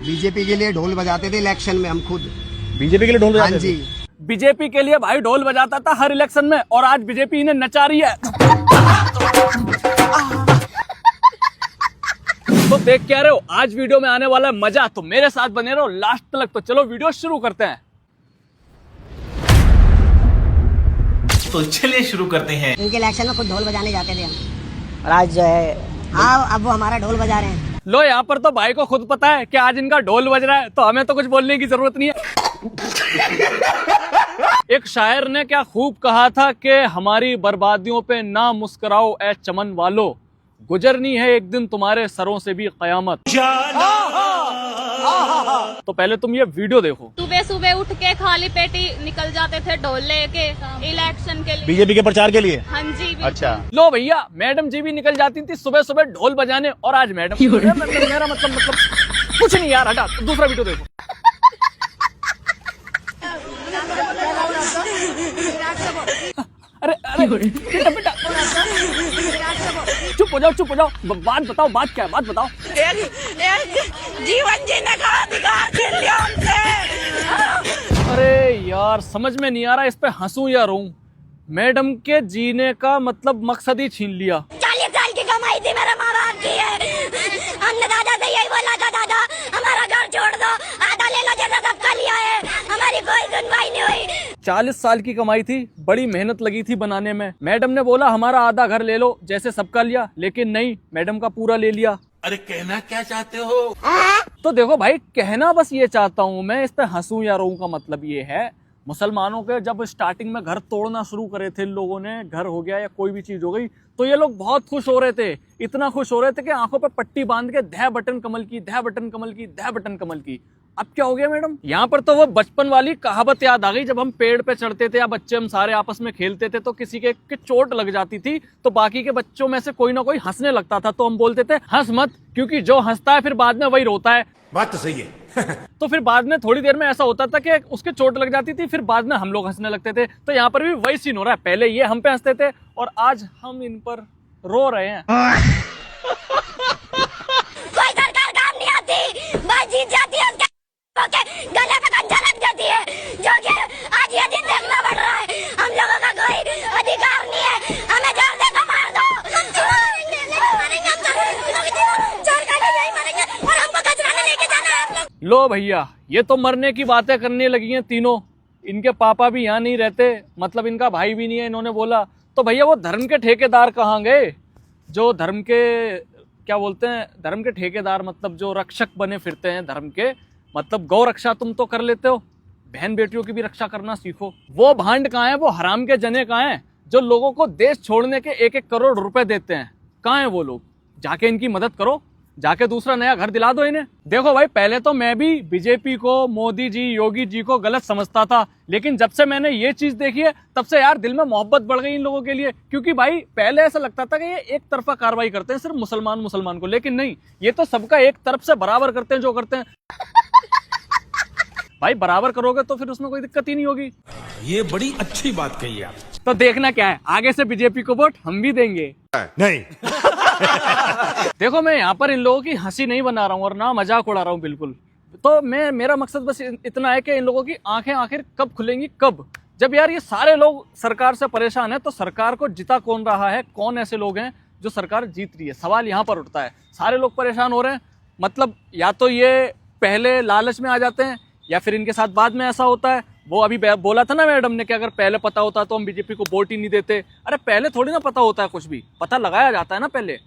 BJP के लिए ढोल बजाते थे इलेक्शन में हम खुद। बीजेपी के लिए ढोल बजाते हाँ जी। बीजेपी के लिए भाई ढोल बजाता था हर इलेक्शन में, और आज बीजेपी इन्हें नचा रही है। तो देख क्या रहे हो, आज वीडियो में आने वाला है मजा, तो मेरे साथ बने रहो लास्ट तक। तो चलो वीडियो शुरू करते हैं। तो चलिए शुरू करते हैं। इनके इलेक्शन में खुद ढोल बजाने जाते थे हम, और आज जो है हाँ अब वो हमारा ढोल बजा रहे हैं। लो यहाँ पर तो भाई को खुद पता है कि आज इनका ढोल बज रहा है, तो हमें तो कुछ बोलने की जरूरत नहीं है। एक शायर ने क्या खूब कहा था कि हमारी बर्बादियों पे ना मुस्कुराओ ए चमन वालो, गुजरनी है एक दिन तुम्हारे सरों से भी कयामत। तो पहले तुम ये वीडियो देखो। सुबह सुबह उठ के खाली पेटी निकल जाते थे ढोल लेके इलेक्शन के लिए, बीजेपी के प्रचार के लिए। हाँ जी बिल्कुल। अच्छा, लो भैया, मैडम जी भी निकल जाती थी सुबह सुबह ढोल बजाने, और आज मैडम मेरा मतलब कुछ नहीं यार, हटा दूसरा वीडियो देखो। अरे अरे बेटा बेटा चुप हो जाओ, चुप हो जाओ, बात बताओ, बात क्या है, बात बताओ। जीवन जीने का अधिकार छीन लिया हमसे। अरे यार समझ में नहीं आ रहा इस पे हंसूं या रोऊं। मैडम के जीने का मतलब मकसद ही छीन लिया। 40 साल की कमाई थी मेरे माँ बाप की है, हमने दादा से यही बोला था, दादा हमारा घर छोड़ दो, आधा ले लो जैसा सबका लिया है, हमारी कोई सुनवाई नहीं हुई। 40 साल की कमाई थी, बड़ी मेहनत लगी थी बनाने में। मैडम ने बोला हमारा आधा घर ले लो जैसे सबका लिया, लेकिन नहीं, मैडम का पूरा ले लिया। अरे कहना क्या चाहते हो? तो देखो भाई, कहना बस ये चाहता हूँ मैं, इस पे हंसूं या रोऊं का मतलब ये है, मुसलमानों के जब स्टार्टिंग में घर तोड़ना शुरू करे थे इन लोगों ने, घर हो गया या कोई भी चीज हो गई, तो ये लोग बहुत खुश हो रहे थे, इतना खुश हो रहे थे कि आंखों पे पट्टी बांध के धै बटन कमल की, धै बटन कमल की, धै बटन कमल की। अब क्या हो गया मैडम? यहाँ पर तो वो बचपन वाली कहावत याद आ गई, जब हम पेड़ पे चढ़ते थे या बच्चे हम सारे आपस में खेलते थे, तो किसी के चोट लग जाती थी तो बाकी के बच्चों में से कोई ना कोई हंसने लगता था, तो हम बोलते थे हंस मत, क्योंकि जो हंसता है फिर बाद में वही रोता है। बात तो सही है। तो फिर बाद में थोड़ी देर में ऐसा होता था कि उसके चोट लग जाती थी, फिर बाद में हम लोग हंसने लगते थे। तो यहाँ पर भी वही सीन हो रहा है, पहले ये हम पे हंसते थे और आज हम इन पर रो रहे हैं। कोई सरकार काम नहीं आती, बस जीत जाती है, उसके गले पे कंचा लग जाती है, जो कि आज ये दिन देखना पड़ रहा है। हम लोगों का कोई अधिकार नहीं है, हमें जोर से तो मार दो, और हमको कचरा लेके जाना है आप लोग। लो भैया, ये तो मरने की बातें करने लगी हैं तीनों। इनके पापा भी यहाँ नहीं रहते, मतलब इनका भाई भी नहीं है, इन्होंने बोला। तो भैया वो धर्म के ठेकेदार कहाँ गए, जो धर्म के क्या बोलते हैं, धर्म के ठेकेदार मतलब जो रक्षक बने फिरते हैं धर्म के, मतलब गौ रक्षा तुम तो कर लेते हो, बहन बेटियों की भी रक्षा करना सीखो। वो भांड कहाँ है, वो हराम के जने कहाँ हैं, जो लोगों को देश छोड़ने के 1-1 करोड़ रुपए देते हैं? कहाँ है वो लोग? जाके इनकी मदद करो, जाके दूसरा नया घर दिला दो इन्हें। देखो भाई, पहले तो मैं भी बीजेपी को, मोदी जी, योगी जी को गलत समझता था, लेकिन जब से मैंने ये चीज देखी है तब से यार दिल में मोहब्बत बढ़ गई इन लोगों के लिए। क्योंकि भाई पहले ऐसा लगता था कि ये एक तरफा कार्रवाई करते हैं सिर्फ मुसलमान को, लेकिन नहीं, ये तो सबका एक तरफ से बराबर करते हैं जो करते हैं। भाई बराबर करोगे तो फिर उसमें कोई दिक्कत ही नहीं होगी। ये बड़ी अच्छी बात कही आप। तो देखना क्या है, आगे से बीजेपी को वोट हम भी देंगे। नहीं। देखो, मैं यहाँ पर इन लोगों की हंसी नहीं बना रहा हूँ और ना मजाक उड़ा रहा हूँ बिल्कुल। तो मेरा मकसद बस इतना है कि इन लोगों की आंखें आखिर कब खुलेंगी, कब? जब यार ये सारे लोग सरकार से परेशान है, तो सरकार को जिता कौन रहा है, कौन ऐसे लोग हैं जो सरकार जीत रही है? सवाल यहाँ पर उठता है। सारे लोग परेशान हो रहे हैं, मतलब या तो ये पहले लालच में आ जाते हैं, या फिर इनके साथ बाद में ऐसा होता है। वो अभी बोला था ना मैडम ने कि अगर पहले पता होता तो हम बीजेपी को वोट ही नहीं देते। अरे पहले थोड़ी ना पता होता है, कुछ भी पता लगाया जाता है ना पहले।